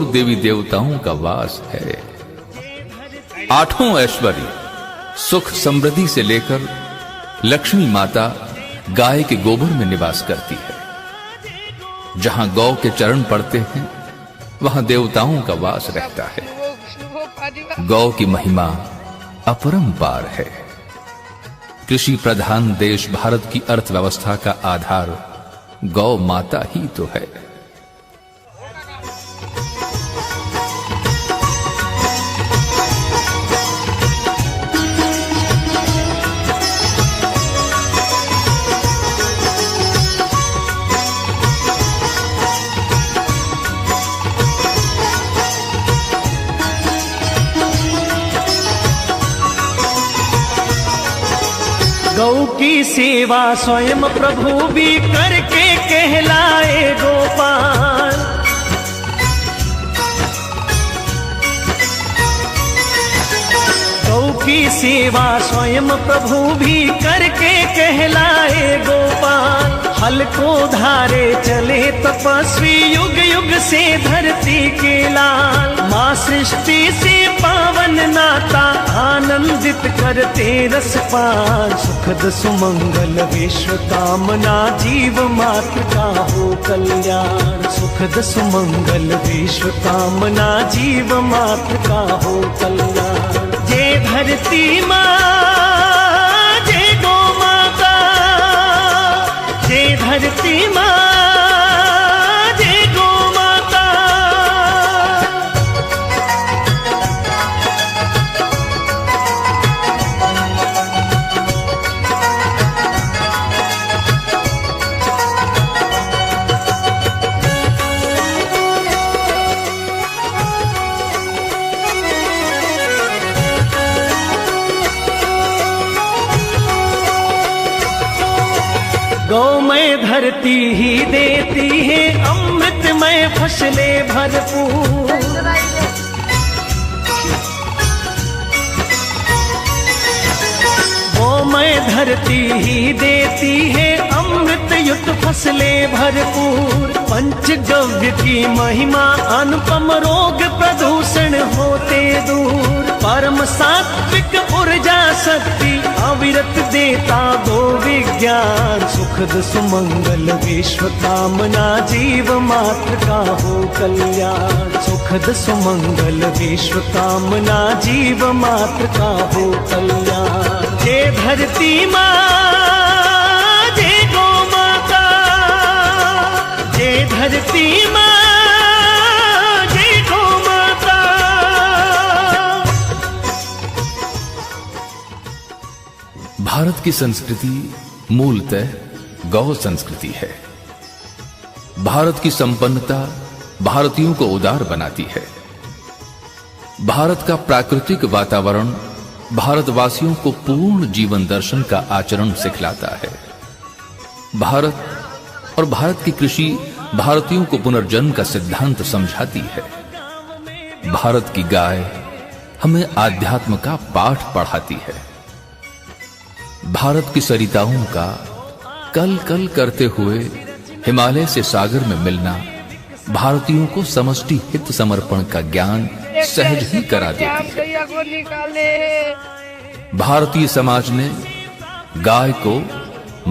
दूर देवी देवताओं का वास है। आठों ऐश्वर्य सुख समृद्धि से लेकर लक्ष्मी माता गाय के गोबर में निवास करती है। जहां गौ के चरण पड़ते हैं वहां देवताओं का वास रहता है। गौ की महिमा अपरंपार है। कृषि प्रधान देश भारत की अर्थव्यवस्था का आधार गौ माता ही तो है। गौ की सेवा स्वयं प्रभु भी करके कहलाए गोपाल। गौ की सेवा स्वयं प्रभु भी करके कहलाए गोपाल। हल को धारे चले तपस्वी युग युग से धरती के लाल। माँ सृष्टि से पावन नाता आनंदित करते रसपान। सुखद सुमंगल विश्व कामना जीव मात्र का हो कल्याण। सुखद सुमंगल विश्व कामना जीव मात्र का हो कल्याण। जय धरती माँ जय गौ माता, जय धरती माँ जय गौ माता। गौमय धरती ही देती है अमृतमय फसलें भरपूर। गौमय धरती ही देती है अमृत युक्त फसलें भरपूर। पंचगव्य की महिमा अनुपम, रोग प्रदूषण होते दूर। परम सात्विक ऊर्जा शक्ति अविरत देता गो विज्ञान। सुखद सुमंगल विश्व कामना जीव मात्र का हो कल्याण। सुखद सुमंगल विश्व कामना जीव मात्र का हो कल्याण। जय धरती माँ जय गौ माता, जय धरती माँ जय गौ माता। भारत की संस्कृति मूलतः गौ संस्कृति है। भारत की संपन्नता भारतीयों को उदार बनाती है। भारत का प्राकृतिक वातावरण भारतवासियों को पूर्ण जीवन दर्शन का आचरण सिखलाता है। भारत और भारत की कृषि भारतीयों को पुनर्जन्म का सिद्धांत समझाती है। भारत की गाय हमें आध्यात्म का पाठ पढ़ाती है। भारत की सरिताओं का कल कल करते हुए हिमालय से सागर में मिलना भारतीयों को समष्टि हित समर्पण का ज्ञान सहज ही करा देती है। भारतीय समाज ने गाय को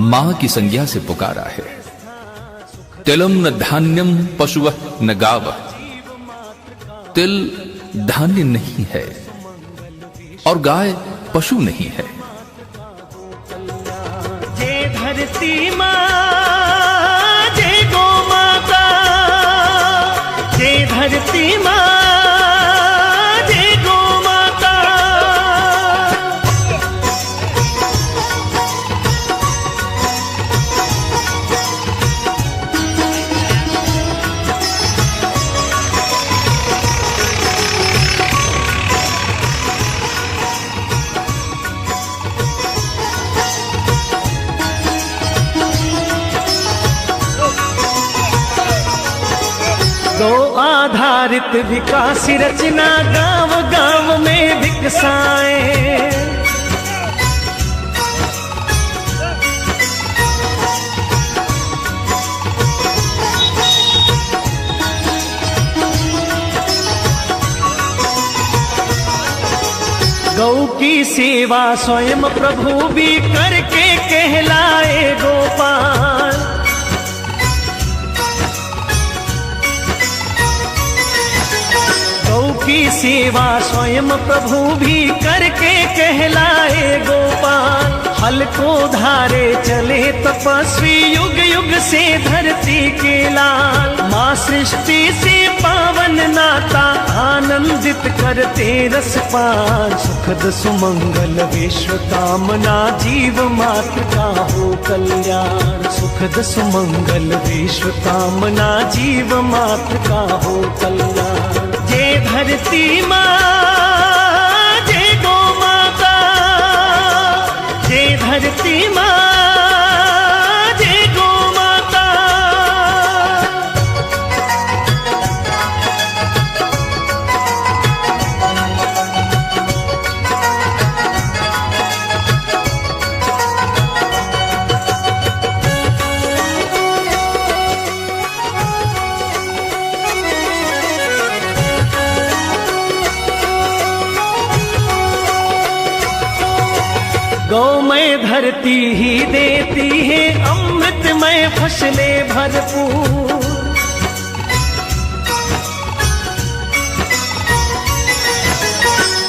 मां की संज्ञा से पुकारा है। तिलम न धान्यम पशुवः न गावः। तिल धान्य नहीं है और गाय पशु नहीं है। जय धरती माँ जय गौ माता, जय धरती माँ जय गौ माता। गौ आधारित विकास रचना गांव गांव में विकसाएं। गौ की सेवा स्वयं प्रभु भी करके कहलाए गोपाल। गौ की सेवा स्वयं प्रभु भी करके कहलाए गोपाल। हल को धारे चले तपस्वी युग युग से धरती के लाल। माँ सृष्टि से पावन नाता आनंदित करते रसपान। सुखद सुमंगल विश्व कामना जीव मात्र का हो कल्याण। सुखद सुमंगल विश्व कामना जीव मात्र का हो कल्याण। जय धरती माँ जय गौ माता, जय धरती माँ जय गौ माता। गौमय धरती ही देती है अमृतमय फसलें भरपूर।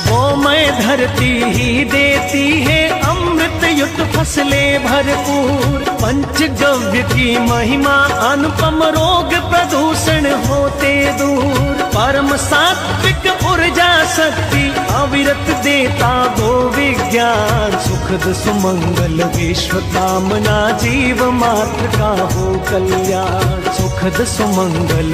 गौमय धरती ही देती है अमृत युक्त फसलें भरपूर। पंचगव्य की महिमा अनुपम, रोग प्रदूषण होते दूर। परम सात्विक ऊर्जा शक्ति अविरत देता गो विज्ञान। सुखद सुमंगल विश्व कामना जीव मात्र का हो कल्याण। सुखद सुमंगल